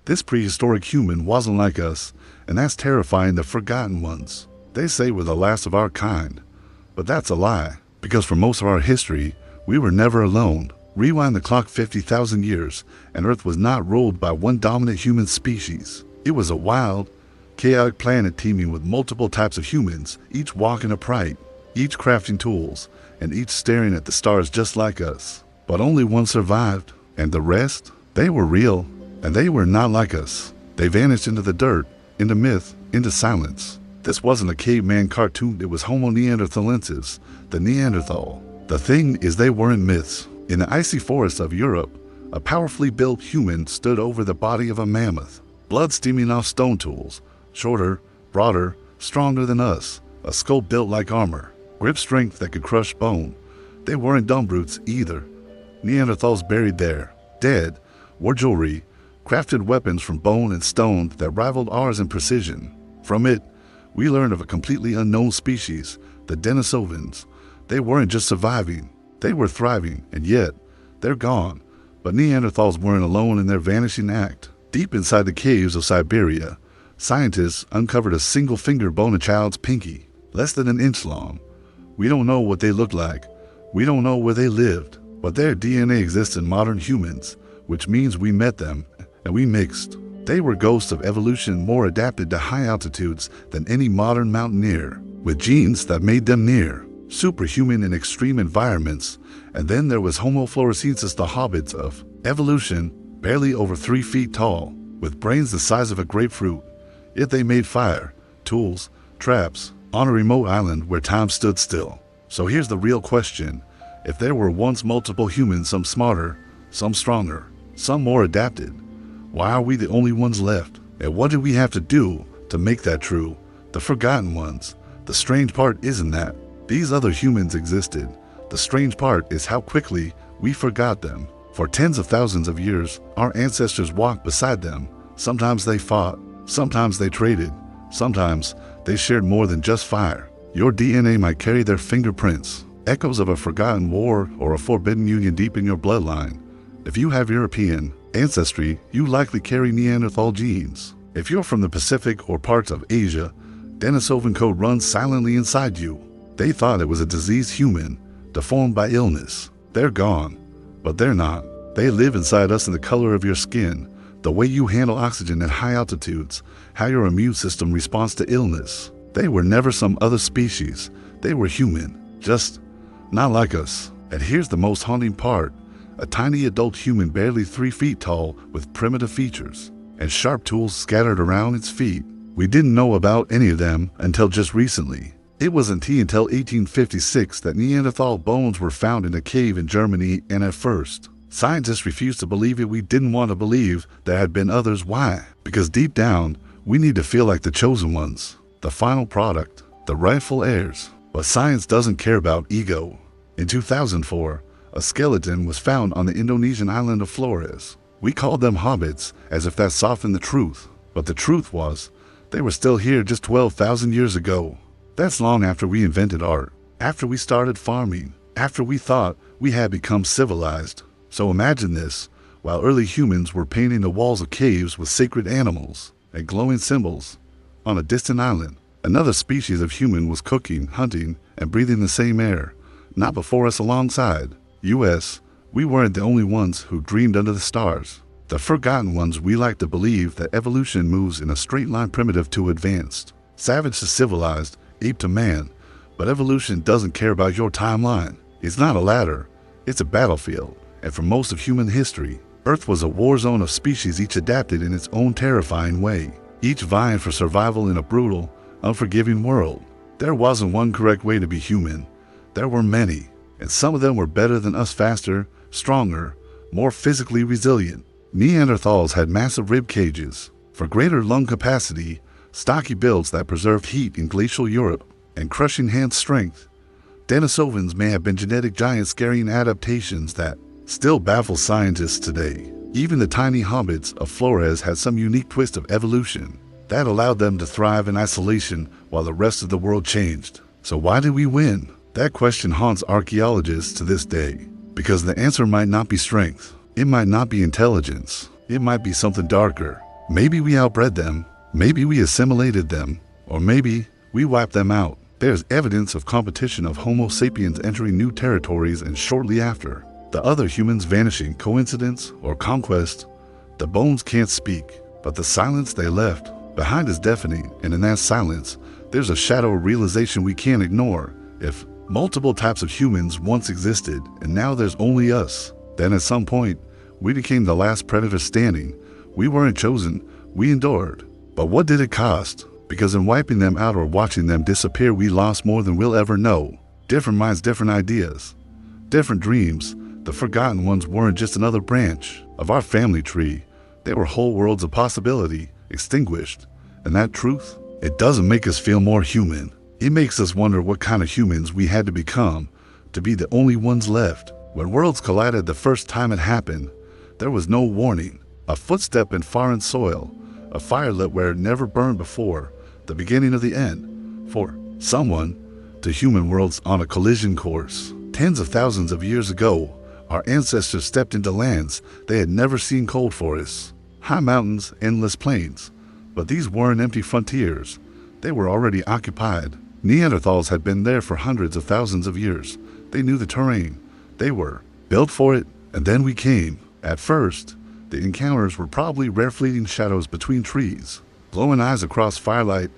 This prehistoric human wasn't like us, and that's terrifying the forgotten ones. They say we're the last of our kind, but that's a lie, because for most of our history, we were never alone. Rewind the clock 50,000 years, and Earth was not ruled by one dominant human species. It was a wild, chaotic planet teeming with multiple types of humans, each walking upright, each crafting tools, and each staring at the stars just like us. But only one survived, and the rest? They were real, and they were not like us. They vanished into the dirt, into myth, into silence. This wasn't a caveman cartoon, it was Homo neanderthalensis, the Neanderthal. The thing is, they weren't myths. In the icy forests of Europe, a powerfully built human stood over the body of a mammoth, blood steaming off stone tools, shorter, broader, stronger than us, a skull built like armor, grip strength that could crush bone. They weren't dumb brutes either. Neanderthals buried there, dead, wore jewelry, crafted weapons from bone and stone that rivaled ours in precision. From it, we learned of a completely unknown species, the Denisovans. They weren't just surviving, they were thriving, and yet, they're gone. But Neanderthals weren't alone in their vanishing act. Deep inside the caves of Siberia, scientists uncovered a single-finger bone, a child's pinky, less than an inch long. We don't know what they looked like, we don't know where they lived, but their DNA exists in modern humans, which means we met them, and we mixed. They were ghosts of evolution, more adapted to high altitudes than any modern mountaineer, with genes that made them near superhuman in extreme environments. And then there was Homo floresiensis, the hobbits of evolution, barely over 3 feet tall, with brains the size of a grapefruit. Yet they made fire, tools, traps, on a remote island where time stood still. So here's the real question. If there were once multiple humans, some smarter, some stronger, some more adapted, why are we the only ones left? And what did we have to do to make that true? The forgotten ones. The strange part isn't that these other humans existed. The strange part is how quickly we forgot them. For tens of thousands of years, our ancestors walked beside them. Sometimes they fought, sometimes they traded, sometimes they shared more than just fire. Your DNA might carry their fingerprints, echoes of a forgotten war or a forbidden union deep in your bloodline. If you have European ancestry, you likely carry Neanderthal genes. If you're from the Pacific or parts of Asia, Denisovan code runs silently inside you. They thought it was a diseased human, deformed by illness. They're gone, but they're not. They live inside us in the color of your skin, the way you handle oxygen at high altitudes, how your immune system responds to illness. They were never some other species. They were human, just not like us. And here's the most haunting part. A tiny adult human barely 3 feet tall with primitive features and sharp tools scattered around its feet. We didn't know about any of them until just recently. It wasn't until 1856 that Neanderthal bones were found in a cave in Germany, and at first, scientists refused to believe it. We didn't want to believe there had been others. Why? Because deep down, we need to feel like the chosen ones, the final product, the rightful heirs. But science doesn't care about ego. In 2004, a skeleton was found on the Indonesian island of Flores. We called them hobbits as if that softened the truth. But the truth was, they were still here just 12,000 years ago. That's long after we invented art, after we started farming, after we thought we had become civilized. So imagine this, while early humans were painting the walls of caves with sacred animals and glowing symbols, on a distant island, another species of human was cooking, hunting, and breathing the same air, not before us, alongside. U.S., we weren't the only ones who dreamed under the stars. The forgotten ones. We like to believe that evolution moves in a straight line, primitive to advanced, savage to civilized, ape to man. But evolution doesn't care about your timeline. It's not a ladder, it's a battlefield. And for most of human history, Earth was a war zone of species, each adapted in its own terrifying way, each vying for survival in a brutal, unforgiving world. There wasn't one correct way to be human. There were many, and some of them were better than us, faster, stronger, more physically resilient. Neanderthals had massive rib cages for greater lung capacity, stocky builds that preserved heat in glacial Europe, and crushing hand strength. Denisovans may have been genetic giants carrying adaptations that still baffle scientists today. Even the tiny hobbits of Flores had some unique twist of evolution that allowed them to thrive in isolation while the rest of the world changed. So why did we win? That question haunts archaeologists to this day, because the answer might not be strength. It might not be intelligence. It might be something darker. Maybe we outbred them, maybe we assimilated them, or maybe we wiped them out. There's evidence of competition of Homo sapiens entering new territories and shortly after, the other humans vanishing. Coincidence or conquest? The bones can't speak, but the silence they left behind is deafening, and in that silence, there's a shadow of realization we can't ignore. If multiple types of humans once existed, and now there's only us, then at some point, we became the last predator standing. We weren't chosen, we endured. But what did it cost? Because in wiping them out or watching them disappear, we lost more than we'll ever know. Different minds, different ideas, different dreams. The forgotten ones weren't just another branch of our family tree. They were whole worlds of possibility, extinguished. And that truth, it doesn't make us feel more human. It makes us wonder what kind of humans we had to become to be the only ones left. When worlds collided the first time it happened, there was no warning. A footstep in foreign soil, a fire lit where it never burned before, the beginning of the end. For someone, to human worlds on a collision course. Tens of thousands of years ago, our ancestors stepped into lands they had never seen. Cold forests, high mountains, endless plains. But these weren't empty frontiers. They were already occupied. Neanderthals had been there for hundreds of thousands of years. They knew the terrain. They were built for it, and then we came. At first, the encounters were probably rare fleeting shadows between trees, glowing eyes across firelight,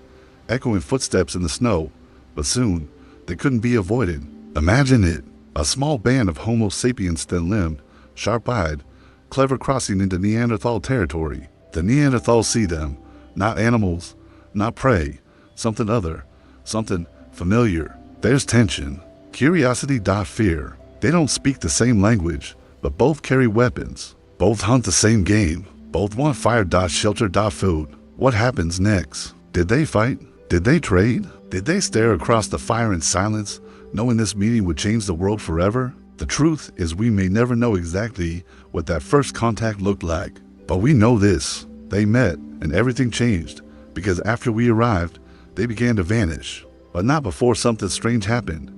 echoing footsteps in the snow. But soon, they couldn't be avoided. Imagine it, a small band of Homo sapiens, thin-limbed, sharp-eyed, clever, crossing into Neanderthal territory. The Neanderthals see them, not animals, not prey, something other, something familiar. There's tension, curiosity, fear. They don't speak the same language, but both carry weapons. Both hunt the same game. Both want fire, shelter, food. What happens next? Did they fight? Did they trade? Did they stare across the fire in silence, knowing this meeting would change the world forever? The truth is, we may never know exactly what that first contact looked like. But we know this: they met, and everything changed. Because after we arrived, they began to vanish. But not before something strange happened.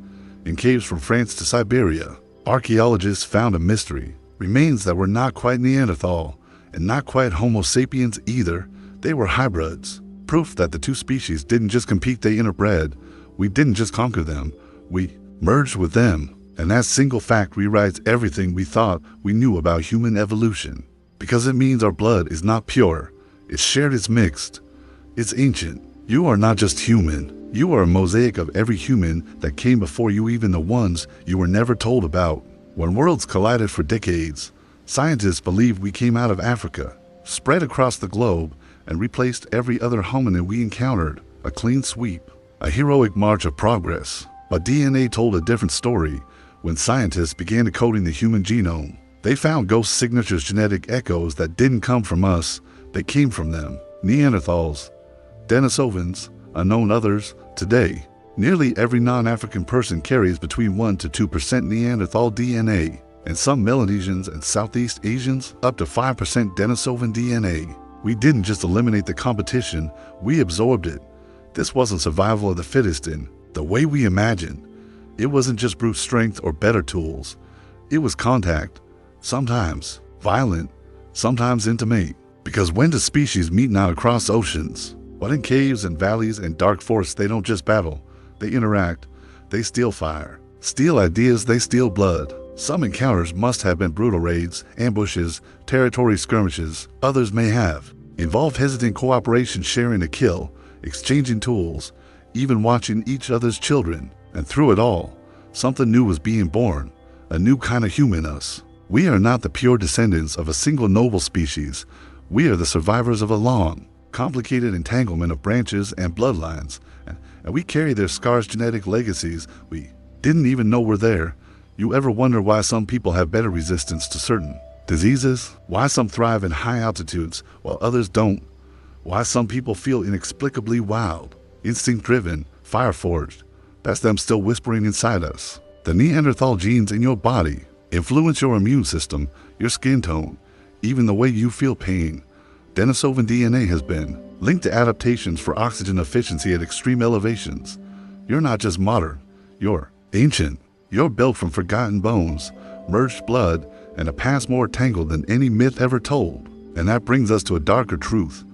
In caves from France to Siberia, archaeologists found a mystery. Remains that were not quite Neanderthal, and not quite Homo sapiens either. They were hybrids. Proof that the two species didn't just compete, they interbred. We didn't just conquer them, we merged with them. And that single fact rewrites everything we thought we knew about human evolution. Because it means our blood is not pure, it's shared, it's mixed, it's ancient. You are not just human. You are a mosaic of every human that came before you, even the ones you were never told about. When worlds collided for decades, scientists believed we came out of Africa, spread across the globe, and replaced every other hominid we encountered. A clean sweep, a heroic march of progress. But DNA told a different story. When scientists began decoding the human genome, they found ghost signatures, genetic echoes that didn't come from us, they came from them. Neanderthals, Denisovans, unknown others. Today, nearly every non-African person carries between 1 to 2% Neanderthal DNA, and some Melanesians and Southeast Asians up to 5% Denisovan DNA. We didn't just eliminate the competition, we absorbed it. This wasn't survival of the fittest in the way we imagined. It wasn't just brute strength or better tools. It was contact, sometimes violent, sometimes intimate. Because when do species meet? Not across oceans, but in caves and valleys and dark forests. They don't just battle, they interact. They steal fire, steal ideas, they steal blood. Some encounters must have been brutal raids, ambushes, territory skirmishes. Others may have involved hesitant cooperation, sharing a kill, exchanging tools, even watching each other's children. And through it all, something new was being born, a new kind of human, us. We are not the pure descendants of a single noble species. We are the survivors of a long, complicated entanglement of branches and bloodlines, and we carry their scars, genetic legacies we didn't even know were there. You ever wonder why some people have better resistance to certain diseases? Why some thrive in high altitudes while others don't? Why some people feel inexplicably wild, instinct-driven, fire-forged? That's them still whispering inside us. The Neanderthal genes in your body influence your immune system, your skin tone, even the way you feel pain. Denisovan DNA has been linked to adaptations for oxygen efficiency at extreme elevations. You're not just modern, you're ancient. You're built from forgotten bones, merged blood, and a past more tangled than any myth ever told. And that brings us to a darker truth.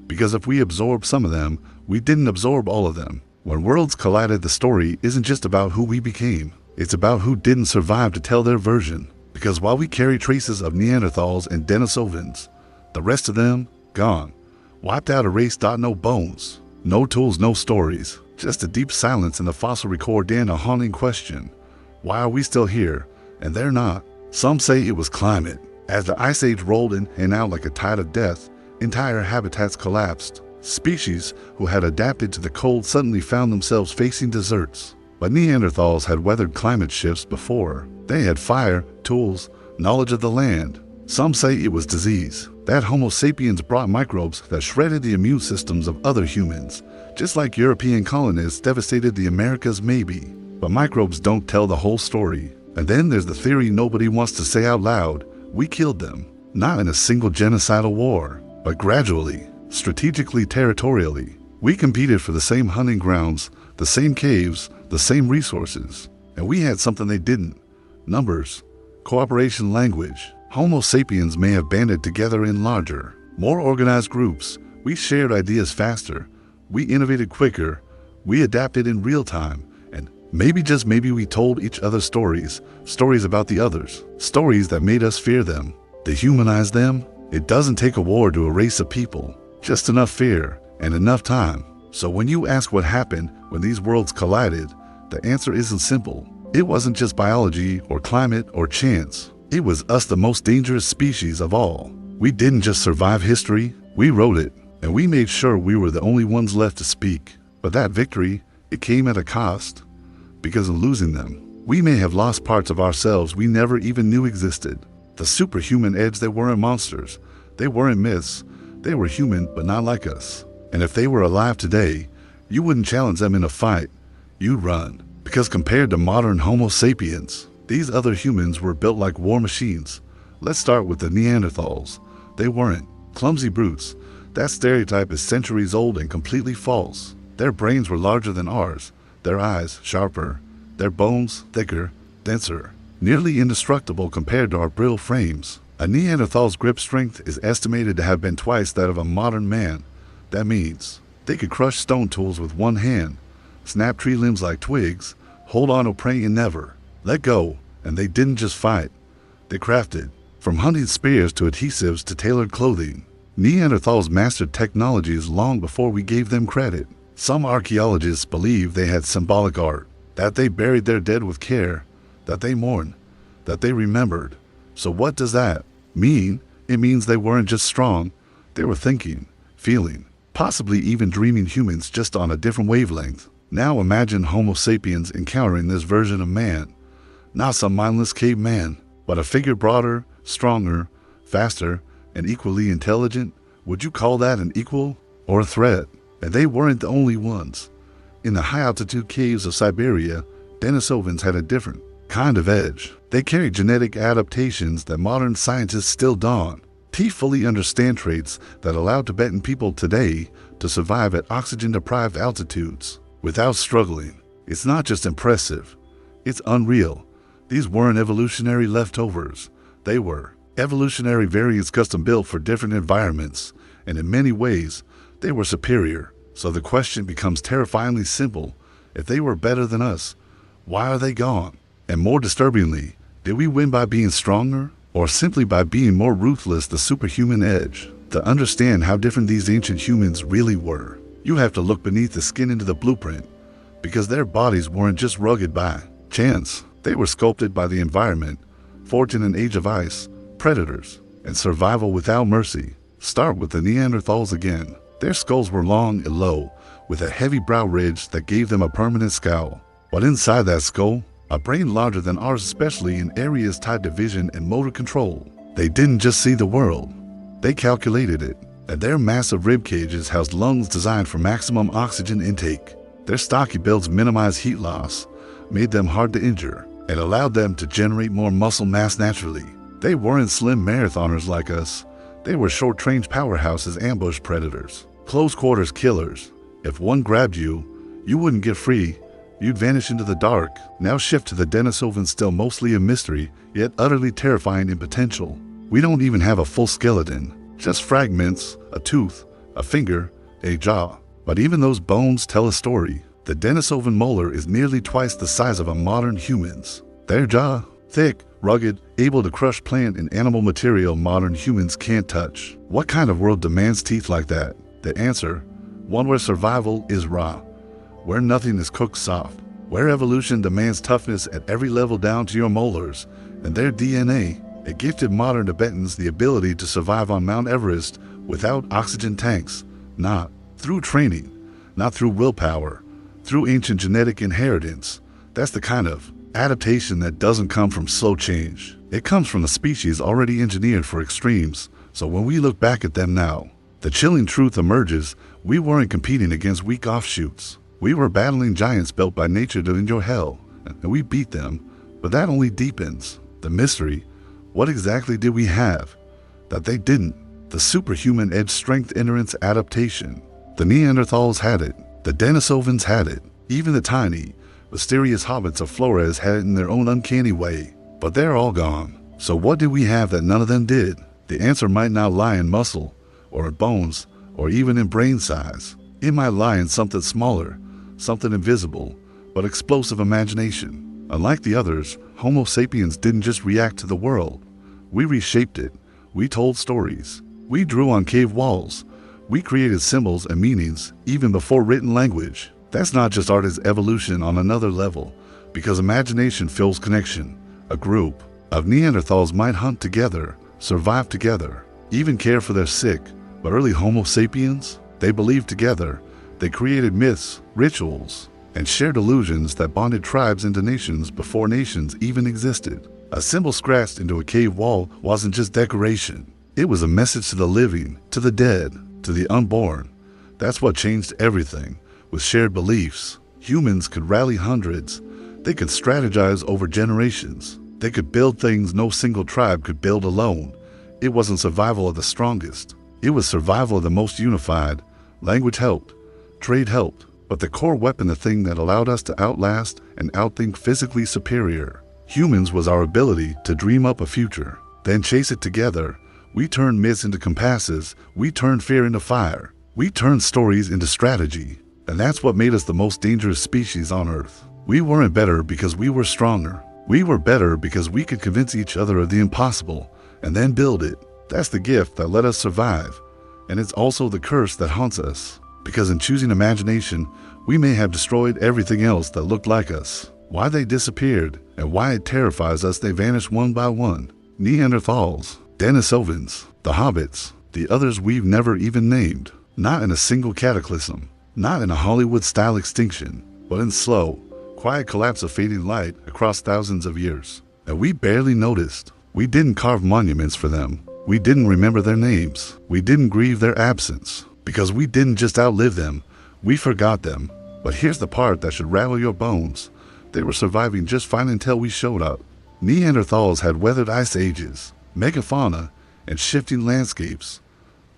Because if we absorb some of them, we didn't absorb all of them. When worlds collided, the story isn't just about who we became. It's about who didn't survive to tell their version. Because while we carry traces of Neanderthals and Denisovans, the rest of them, gone. Wiped out, erased, no bones. No tools, no stories. Just a deep silence in the fossil record and a haunting question. Why are we still here? And they're not. Some say it was climate. As the ice age rolled in and out like a tide of death, entire habitats collapsed. Species who had adapted to the cold suddenly found themselves facing deserts. But Neanderthals had weathered climate shifts before. They had fire, tools, knowledge of the land. Some say it was disease, that Homo sapiens brought microbes that shredded the immune systems of other humans, just like European colonists devastated the Americas maybe. But microbes don't tell the whole story. And then there's the theory nobody wants to say out loud. We killed them, not in a single genocidal war, but gradually, strategically, territorially. We competed for the same hunting grounds, the same caves, the same resources. And we had something they didn't. Numbers, cooperation, language. Homo sapiens may have banded together in larger, more organized groups. We shared ideas faster. We innovated quicker. We adapted in real time. And maybe, just maybe, we told each other stories about the others, stories that made us fear them, dehumanize them. It doesn't take a war to erase a people, just enough fear and enough time. So when you ask what happened when these worlds collided, the answer isn't simple. It wasn't just biology or climate or chance. It was us, the most dangerous species of all. We didn't just survive history, we wrote it, and we made sure we were the only ones left to speak. But that victory, it came at a cost. Because in losing them, we may have lost parts of ourselves we never even knew existed. The superhuman edge. They weren't monsters. They weren't myths. They were human, but not like us. And if they were alive today, you wouldn't challenge them in a fight. You'd run. Because compared to modern Homo sapiens, these other humans were built like war machines. Let's start with the Neanderthals. They weren't clumsy brutes. That stereotype is centuries old and completely false. Their brains were larger than ours, their eyes sharper, their bones thicker, denser, nearly indestructible compared to our brittle frames. A Neanderthal's grip strength is estimated to have been twice that of a modern man. That means they could crush stone tools with one hand, snap tree limbs like twigs, hold on to prey and never let go. And they didn't just fight. They crafted. From hunting spears to adhesives to tailored clothing. Neanderthals mastered technologies long before we gave them credit. Some archaeologists believe they had symbolic art, that they buried their dead with care, that they mourned, that they remembered. So what does that mean? It means they weren't just strong, they were thinking, feeling, possibly even dreaming humans, just on a different wavelength. Now imagine Homo sapiens encountering this version of man. Not some mindless caveman, but a figure broader, stronger, faster, and equally intelligent. Would you call that an equal or a threat? And they weren't the only ones. In the high-altitude caves of Siberia, Denisovans had a different kind of edge. They carried genetic adaptations that modern scientists still don't. They fully understand traits that allow Tibetan people today to survive at oxygen-deprived altitudes without struggling. It's not just impressive, it's unreal. These weren't evolutionary leftovers. They were evolutionary variants custom-built for different environments, and in many ways, they were superior. So the question becomes terrifyingly simple. If they were better than us, why are they gone? And more disturbingly, did we win by being stronger, or simply by being more ruthless? The superhuman edge. To understand how different these ancient humans really were, you have to look beneath the skin into the blueprint, because their bodies weren't just rugged by chance. They were sculpted by the environment, forged in an age of ice, predators, and survival without mercy. Start with the Neanderthals again. Their skulls were long and low, with a heavy brow ridge that gave them a permanent scowl. But inside that skull, a brain larger than ours, especially in areas tied to vision and motor control. They didn't just see the world, they calculated it. And their massive rib cages housed lungs designed for maximum oxygen intake. Their stocky builds minimized heat loss, made them hard to injure, and allowed them to generate more muscle mass naturally. They weren't slim marathoners like us. They were short-range powerhouses, ambush predators, close-quarters killers. If one grabbed you, you wouldn't get free. You'd vanish into the dark. Now shift to the Denisovans, still mostly a mystery, yet utterly terrifying in potential. We don't even have a full skeleton. Just fragments, a tooth, a finger, a jaw. But even those bones tell a story. The Denisovan molar is nearly twice the size of a modern human's. Their jaw, thick, rugged, able to crush plant and animal material modern humans can't touch. What kind of world demands teeth like that? The answer, one where survival is raw, where nothing is cooked soft, where evolution demands toughness at every level down to your molars, and their DNA, it gifted modern Tibetans the ability to survive on Mount Everest without oxygen tanks, not through training, not through willpower, through ancient genetic inheritance. That's the kind of adaptation that doesn't come from slow change. It comes from a species already engineered for extremes. So when we look back at them now, the chilling truth emerges: we weren't competing against weak offshoots. We were battling giants built by nature to endure hell, and we beat them, but that only deepens the mystery. What exactly did we have that they didn't? The superhuman edge, strength, endurance, adaptation. The Neanderthals had it. The Denisovans had it. Even the tiny, mysterious hobbits of Flores had it in their own uncanny way. But they're all gone. So what did we have that none of them did? The answer might not lie in muscle, or in bones, or even in brain size. It might lie in something smaller, something invisible, but explosive imagination. Unlike the others, Homo sapiens didn't just react to the world. We reshaped it. We told stories. We drew on cave walls. We created symbols and meanings even before written language. That's not just art, it's evolution on another level, because imagination fuels connection. A group of Neanderthals might hunt together, survive together, even care for their sick, but early Homo sapiens, they believed together. They created myths, rituals, and shared illusions that bonded tribes into nations before nations even existed. A symbol scratched into a cave wall wasn't just decoration. It was a message to the living, to the dead, to the unborn. That's what changed everything. With shared beliefs, humans could rally hundreds. They could strategize over generations. They could build things no single tribe could build alone. It wasn't survival of the strongest. It was survival of the most unified. Language helped. Trade helped. But the core weapon, the thing that allowed us to outlast and outthink physically superior humans, was our ability to dream up a future, then chase it together. We turned myths into compasses. We turned fear into fire. We turned stories into strategy. And that's what made us the most dangerous species on Earth. We weren't better because we were stronger. We were better because we could convince each other of the impossible and then build it. That's the gift that let us survive. And it's also the curse that haunts us, because in choosing imagination, we may have destroyed everything else that looked like us. Why they disappeared and why it terrifies us they vanished one by one. Neanderthals, Denisovans, the hobbits, the others we've never even named. Not in a single cataclysm, not in a Hollywood-style extinction, but in slow, quiet collapse of fading light across thousands of years. And we barely noticed. We didn't carve monuments for them. We didn't remember their names. We didn't grieve their absence, because we didn't just outlive them, we forgot them. But here's the part that should rattle your bones. They were surviving just fine until we showed up. Neanderthals had weathered ice ages, megafauna, and shifting landscapes.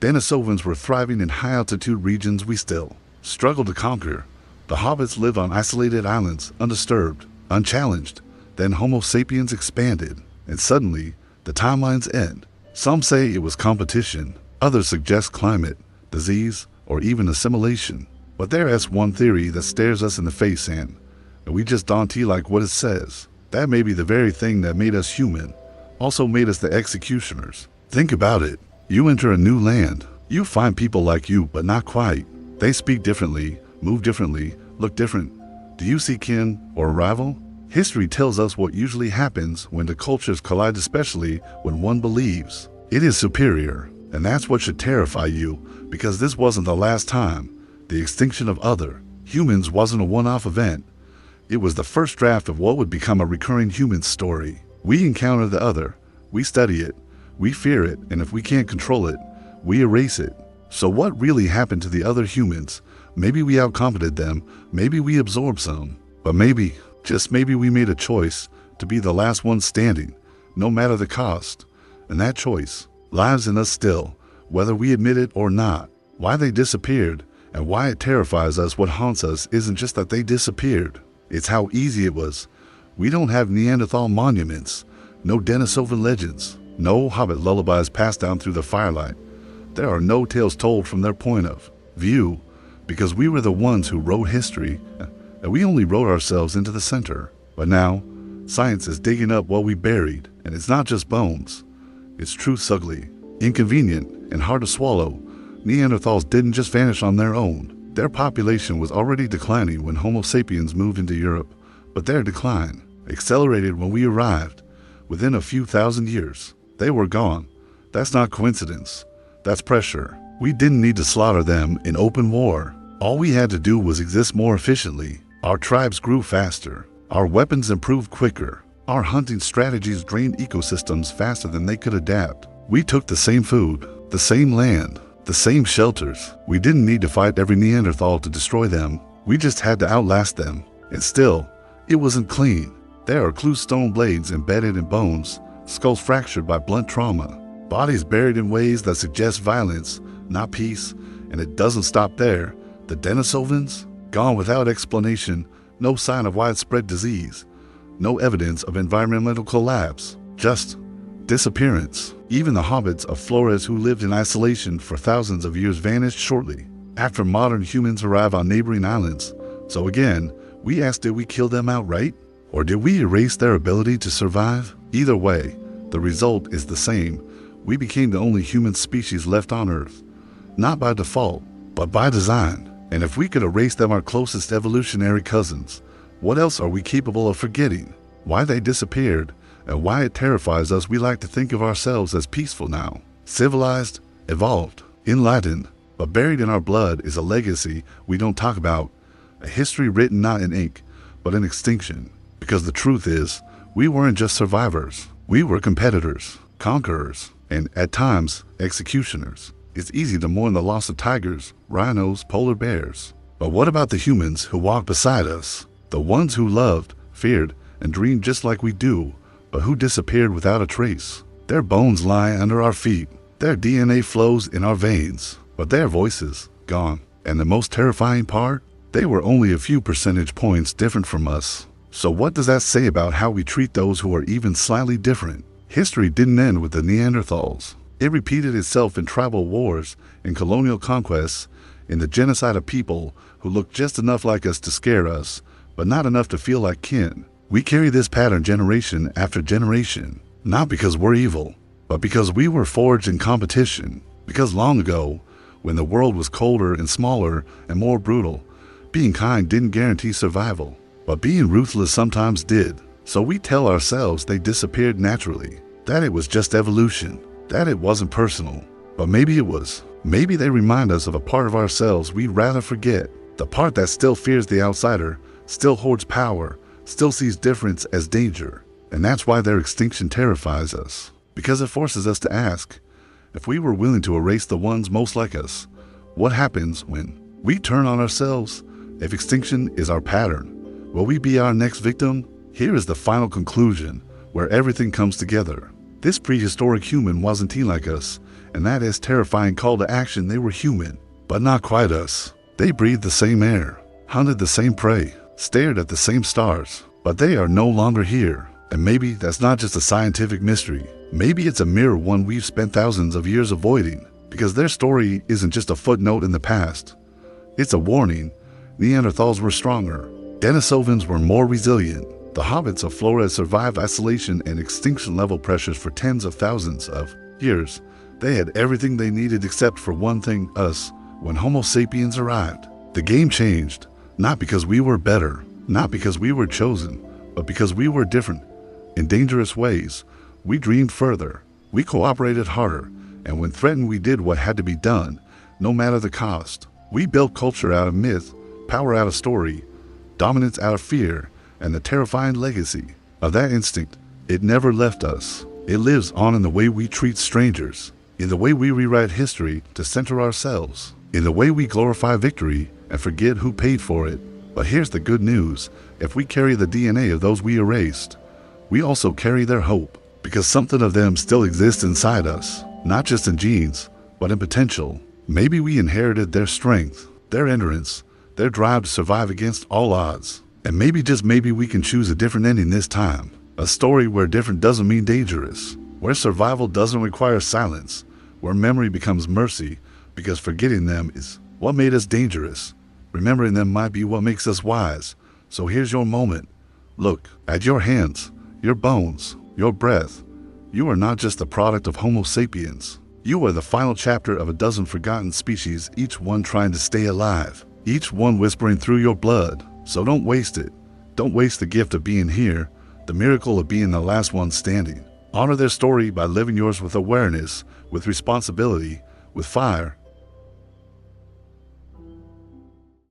Denisovans were thriving in high-altitude regions we still struggled to conquer. The hobbits lived on isolated islands, undisturbed, unchallenged. Then Homo sapiens expanded, and suddenly, the timelines end. Some say it was competition. Others suggest climate, disease, or even assimilation. But there's one theory that stares us in the face, and we just don't like what it says. That may be the very thing that made us human, also made us the executioners. Think about it. You enter a new land. You find people like you, but not quite. They speak differently, move differently, look different. Do you see kin or rival? History tells us what usually happens when the cultures collide, especially when one believes it is superior. And that's what should terrify you, because this wasn't the last time. The extinction of other humans wasn't a one-off event. It was the first draft of what would become a recurring human story. We encounter the other, we study it, we fear it, and if we can't control it, we erase it. So what really happened to the other humans? Maybe we outcompeted them, maybe we absorbed some, but maybe, just maybe, we made a choice to be the last one standing, no matter the cost. And that choice lives in us still, whether we admit it or not. Why they disappeared and why it terrifies us, what haunts us, isn't just that they disappeared. It's how easy it was. We don't have Neanderthal monuments, no Denisovan legends, no hobbit lullabies passed down through the firelight. There are no tales told from their point of view, because we were the ones who wrote history, and we only wrote ourselves into the center. But now, science is digging up what we buried, and it's not just bones. It's truths ugly, inconvenient, and hard to swallow. Neanderthals didn't just vanish on their own. Their population was already declining when Homo sapiens moved into Europe, but their decline accelerated when we arrived. Within a few thousand years, they were gone. That's not coincidence. That's pressure. We didn't need to slaughter them in open war. All we had to do was exist more efficiently. Our tribes grew faster. Our weapons improved quicker. Our hunting strategies drained ecosystems faster than they could adapt. We took the same food, the same land, the same shelters. We didn't need to fight every Neanderthal to destroy them. We just had to outlast them. And still, it wasn't clean. There are clue stone blades embedded in bones, skulls fractured by blunt trauma, bodies buried in ways that suggest violence, not peace. And it doesn't stop there. The Denisovans, gone without explanation, no sign of widespread disease, no evidence of environmental collapse, just disappearance. Even the hobbits of Flores who lived in isolation for thousands of years vanished shortly after modern humans arrived on neighboring islands. So again, we ask, did we kill them outright? Or did we erase their ability to survive? Either way, the result is the same. We became the only human species left on Earth. Not by default, but by design. And if we could erase them, our closest evolutionary cousins, what else are we capable of forgetting? Why they disappeared, and why it terrifies us. We like to think of ourselves as peaceful now, civilized, evolved, enlightened, but buried in our blood is a legacy we don't talk about, a history written not in ink, but in extinction. Because the truth is, we weren't just survivors. We were competitors, conquerors, and at times, executioners. It's easy to mourn the loss of tigers, rhinos, polar bears. But what about the humans who walked beside us? The ones who loved, feared, and dreamed just like we do, but who disappeared without a trace. Their bones lie under our feet. Their DNA flows in our veins, but their voices, gone. And the most terrifying part? They were only a few percentage points different from us. So what does that say about how we treat those who are even slightly different? History didn't end with the Neanderthals. It repeated itself in tribal wars, in colonial conquests, in the genocide of people who looked just enough like us to scare us, but not enough to feel like kin. We carry this pattern generation after generation, not because we're evil, but because we were forged in competition. Because long ago, when the world was colder and smaller and more brutal, being kind didn't guarantee survival, but being ruthless sometimes did. So we tell ourselves they disappeared naturally, that it was just evolution, that it wasn't personal. But maybe it was. Maybe they remind us of a part of ourselves we'd rather forget, the part that still fears the outsider, still hoards power, still sees difference as danger. And that's why their extinction terrifies us, because it forces us to ask, if we were willing to erase the ones most like us, what happens when we turn on ourselves? If extinction is our pattern, will we be our next victim? Here is the final conclusion, where everything comes together. This prehistoric human wasn't like us, and that is terrifying call to action. They were human, but not quite us. They breathed the same air, hunted the same prey, stared at the same stars, but they are no longer here. And maybe that's not just a scientific mystery. Maybe it's a mirror one we've spent thousands of years avoiding, because their story isn't just a footnote in the past. It's a warning. Neanderthals were stronger. Denisovans were more resilient. The hobbits of Flores survived isolation and extinction level pressures for tens of thousands of years. They had everything they needed except for one thing, us. When Homo sapiens arrived, the game changed. Not because we were better, not because we were chosen, but because we were different. In dangerous ways, we dreamed further, we cooperated harder, and when threatened we did what had to be done, no matter the cost. We built culture out of myth, power out of story, dominance out of fear, and the terrifying legacy of that instinct. It never left us. It lives on in the way we treat strangers, in the way we rewrite history to center ourselves, in the way we glorify victory and forget who paid for it. But here's the good news. If we carry the DNA of those we erased, we also carry their hope, because something of them still exists inside us, not just in genes, but in potential. Maybe we inherited their strength, their endurance, their drive to survive against all odds. And maybe, just maybe, we can choose a different ending this time. A story where different doesn't mean dangerous, where survival doesn't require silence, where memory becomes mercy, because forgetting them is what made us dangerous. Remembering them might be what makes us wise. So here's your moment. Look at your hands, your bones, your breath. You are not just the product of Homo sapiens. You are the final chapter of a dozen forgotten species, each one trying to stay alive, each one whispering through your blood. So don't waste it. Don't waste the gift of being here, the miracle of being the last one standing. Honor their story by living yours with awareness, with responsibility, with fire,